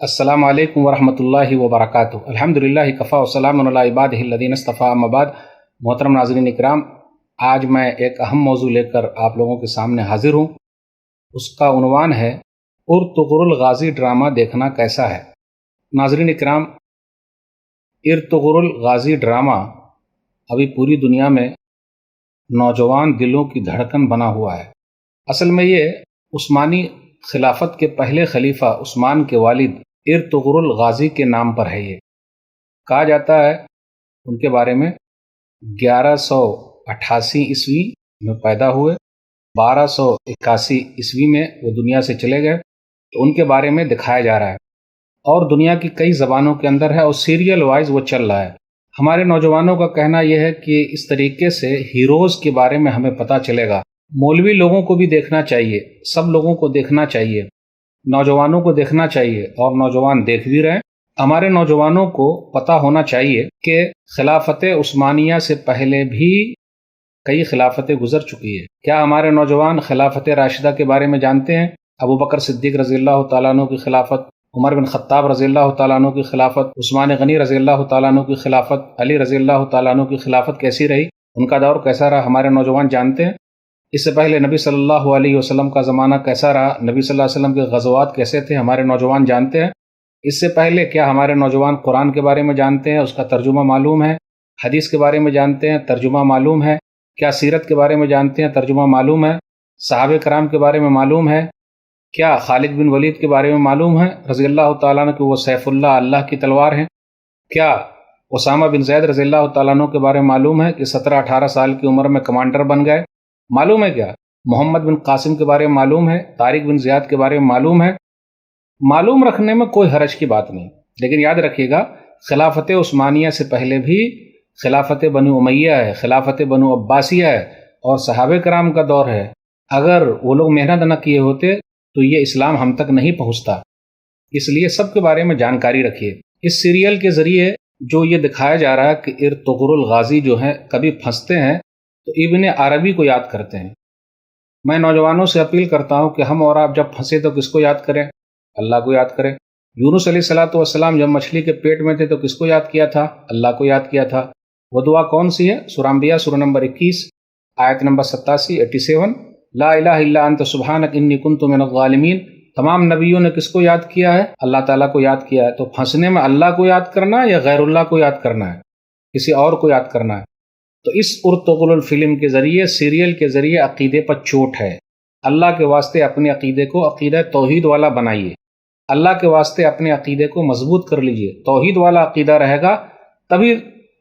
السلام علیکم ورحمۃ اللہ وبرکاتہ۔ الحمدللہ کفا وسلام علی عبادہ الذین اصطفیٰ، اما بعد۔ محترم ناظرین اکرام، آج میں ایک اہم موضوع لے کر آپ لوگوں کے سامنے حاضر ہوں۔ اس کا عنوان ہے ارطغرل غازی ڈرامہ دیکھنا کیسا ہے۔ ناظرین اکرام، ارطغرل غازی ڈرامہ ابھی پوری دنیا میں نوجوان دلوں کی دھڑکن بنا ہوا ہے۔ اصل میں یہ عثمانی خلافت کے پہلے خلیفہ عثمان کے والد ارطغرل غازی کے نام پر ہے۔ یہ کہا جاتا ہے ان کے بارے میں 1188 عیسوی میں پیدا ہوئے، 1281 عیسوی میں وہ دنیا سے چلے گئے، تو ان کے بارے میں دکھایا جا رہا ہے اور دنیا کی کئی زبانوں کے اندر ہے اور سیریل وائز وہ چل رہا ہے۔ ہمارے نوجوانوں کا کہنا یہ ہے کہ اس طریقے سے ہیروز کے بارے میں ہمیں پتہ چلے گا۔ مولوی لوگوں کو بھی دیکھنا چاہیے، سب لوگوں کو دیکھنا چاہیے، نوجوانوں کو دیکھنا چاہیے اور نوجوان دیکھ بھی رہے ہیں۔ ہمارے نوجوانوں کو پتہ ہونا چاہیے کہ خلافت عثمانیہ سے پہلے بھی کئی خلافتیں گزر چکی ہے۔ کیا ہمارے نوجوان خلافت راشدہ کے بارے میں جانتے ہیں؟ ابو بکر صدیق رضی اللہ تعالیٰ عنہ کی خلافت، عمر بن خطاب رضی اللہ تعالیٰ عنہ کی خلافت، عثمان غنی رضی اللہ تعالیٰ عنہ کی خلافت، علی رضی اللہ تعالیٰ عنہ کی خلافت کیسی رہی، ان کا دور کیسا رہا، ہمارے نوجوان جانتے ہیں؟ اس سے پہلے نبی صلی اللہ علیہ وسلم کا زمانہ کیسا رہا، نبی صلی اللہ علیہ وسلم کے غزوات کیسے تھے، ہمارے نوجوان جانتے ہیں؟ اس سے پہلے کیا ہمارے نوجوان قرآن کے بارے میں جانتے ہیں، اس کا ترجمہ معلوم ہے؟ حدیث کے بارے میں جانتے ہیں، ترجمہ معلوم ہے؟ کیا سیرت کے بارے میں جانتے ہیں، ترجمہ معلوم ہے؟ صحابہ کرام کے بارے میں معلوم ہے؟ کیا خالد بن ولید کے بارے میں معلوم ہے رضی اللہ تعالیٰ عنہ کہ وہ سیف اللہ، اللہ کی تلوار ہیں؟ کیا اسامہ بن زید رضی اللہ تعالیٰ عنہ کے بارے میں معلوم ہے کہ 17-18 سال کی عمر میں کمانڈر بن گئے؟ معلوم ہے؟ کیا محمد بن قاسم کے بارے میں معلوم ہے؟ طارق بن زیاد کے بارے میں معلوم ہے؟ معلوم رکھنے میں کوئی حرج کی بات نہیں، لیکن یاد رکھیے گا خلافت عثمانیہ سے پہلے بھی خلافت بنو امیہ ہے، خلافت بنو عباسیہ ہے اور صحابہ کرام کا دور ہے۔ اگر وہ لوگ محنت نہ کیے ہوتے تو یہ اسلام ہم تک نہیں پہنچتا۔ اس لیے سب کے بارے میں جانکاری رکھیے۔ اس سیریل کے ذریعے جو یہ دکھایا جا رہا ہے کہ ارطغرل غازی جو ہیں کبھی پھنستے ہیں تو ابن عربی کو یاد کرتے ہیں۔ میں نوجوانوں سے اپیل کرتا ہوں کہ ہم اور آپ جب پھنسے تو کس کو یاد کریں؟ اللہ کو یاد کریں۔ یونس علیہ الصلوۃ والسلام جب مچھلی کے پیٹ میں تھے تو کس کو یاد کیا تھا؟ اللہ کو یاد کیا تھا۔ وہ دعا کون سی ہے؟ سورہ انبیاء سورہ نمبر 21 آیت نمبر 87 لا الہ الا انت سبحانک انی کنت من الظالمین۔ تمام نبیوں نے کس کو یاد کیا ہے؟ اللہ تعالیٰ کو یاد کیا ہے۔ تو پھنسنے میں اللہ کو یاد کرنا ہے یا غیر اللہ کو یاد کرنا ہے، کسی اور کو یاد کرنا ہے؟ تو اس ارطغرل فلم کے ذریعے، سیریل کے ذریعے عقیدے پر چوٹ ہے۔ اللہ کے واسطے اپنے عقیدے کو عقیدہ توحید والا بنائیے، اللہ کے واسطے اپنے عقیدے کو مضبوط کر لیجئے۔ توحید والا عقیدہ رہے گا تبھی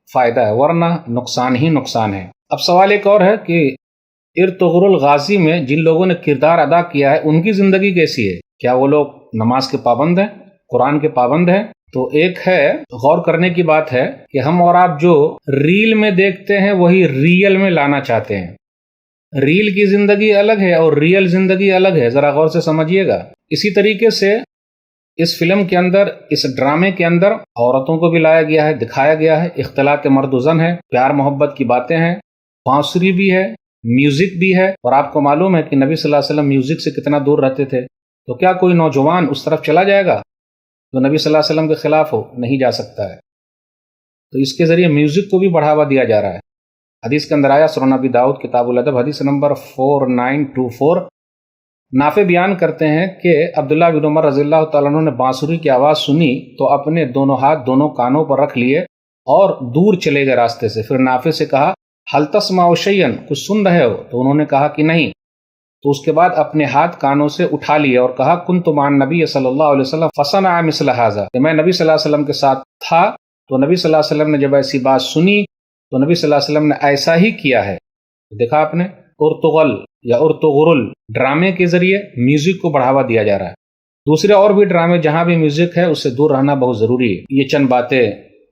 فائدہ ہے، ورنہ نقصان ہی نقصان ہے۔ اب سوال ایک اور ہے کہ ارطغرل غازی میں جن لوگوں نے کردار ادا کیا ہے ان کی زندگی کیسی ہے؟ کیا وہ لوگ نماز کے پابند ہیں، قرآن کے پابند ہیں؟ تو ایک ہے غور کرنے کی بات ہے کہ ہم اور آپ جو ریل میں دیکھتے ہیں وہی ریل میں لانا چاہتے ہیں۔ ریل کی زندگی الگ ہے اور ریل زندگی الگ ہے، ذرا غور سے سمجھیے گا۔ اسی طریقے سے اس فلم کے اندر، اس ڈرامے کے اندر عورتوں کو بھی لایا گیا ہے، دکھایا گیا ہے، اختلاط مرد و زن ہے، پیار محبت کی باتیں ہیں، بانسری بھی ہے، میوزک بھی ہے۔ اور آپ کو معلوم ہے کہ نبی صلی اللہ علیہ وسلم میوزک سے کتنا دور رہتے تھے، تو کیا کوئی نوجوان اس طرف چلا جائے گا جو نبی صلی اللہ علیہ وسلم کے خلاف ہو؟ نہیں جا سکتا ہے۔ تو اس کے ذریعے میوزک کو بھی بڑھاوا دیا جا رہا ہے۔ حدیث کے اندر آیا سنن ابی داؤد کتاب الادب حدیث نمبر 4924، نافع بیان کرتے ہیں کہ عبداللہ بن عمر رضی اللہ تعالیٰ عنہ نے بانسری کی آواز سنی تو اپنے دونوں ہاتھ دونوں کانوں پر رکھ لیے اور دور چلے گئے راستے سے۔ پھر نافع سے کہا هل تسمع شیئا، کچھ سن رہے ہو؟ تو انہوں نے کہا کہ نہیں۔ تو اس کے بعد اپنے ہاتھ کانوں سے اٹھا لیے اور کہا کنت مع النبی صلی اللہ علیہ وسلم فصنع مثل هذا، کہ میں نبی صلی اللہ علیہ وسلم کے ساتھ تھا تو نبی صلی اللہ علیہ وسلم نے جب ایسی بات سنی تو نبی صلی اللہ علیہ وسلم نے ایسا ہی کیا ہے۔ دیکھا آپ نے، ارطغرل یا ارطغرل ڈرامے کے ذریعے میوزک کو بڑھاوا دیا جا رہا ہے۔ دوسرے اور بھی ڈرامے جہاں بھی میوزک ہے اس سے دور رہنا بہت ضروری ہے۔ یہ چند باتیں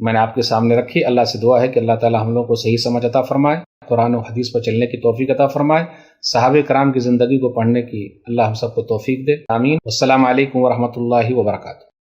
میں نے آپ کے سامنے رکھی۔ اللہ سے دعا ہے کہ اللہ تعالی ہم لوگوں کو صحیح سمجھ عطا فرمائے، قرآن و حدیث پر چلنے کی توفیق عطا فرمائے، صحابہ کرام کی زندگی کو پڑھنے کی اللہ ہم سب کو توفیق دے، آمین۔ السلام علیکم ورحمۃ اللہ وبرکاتہ۔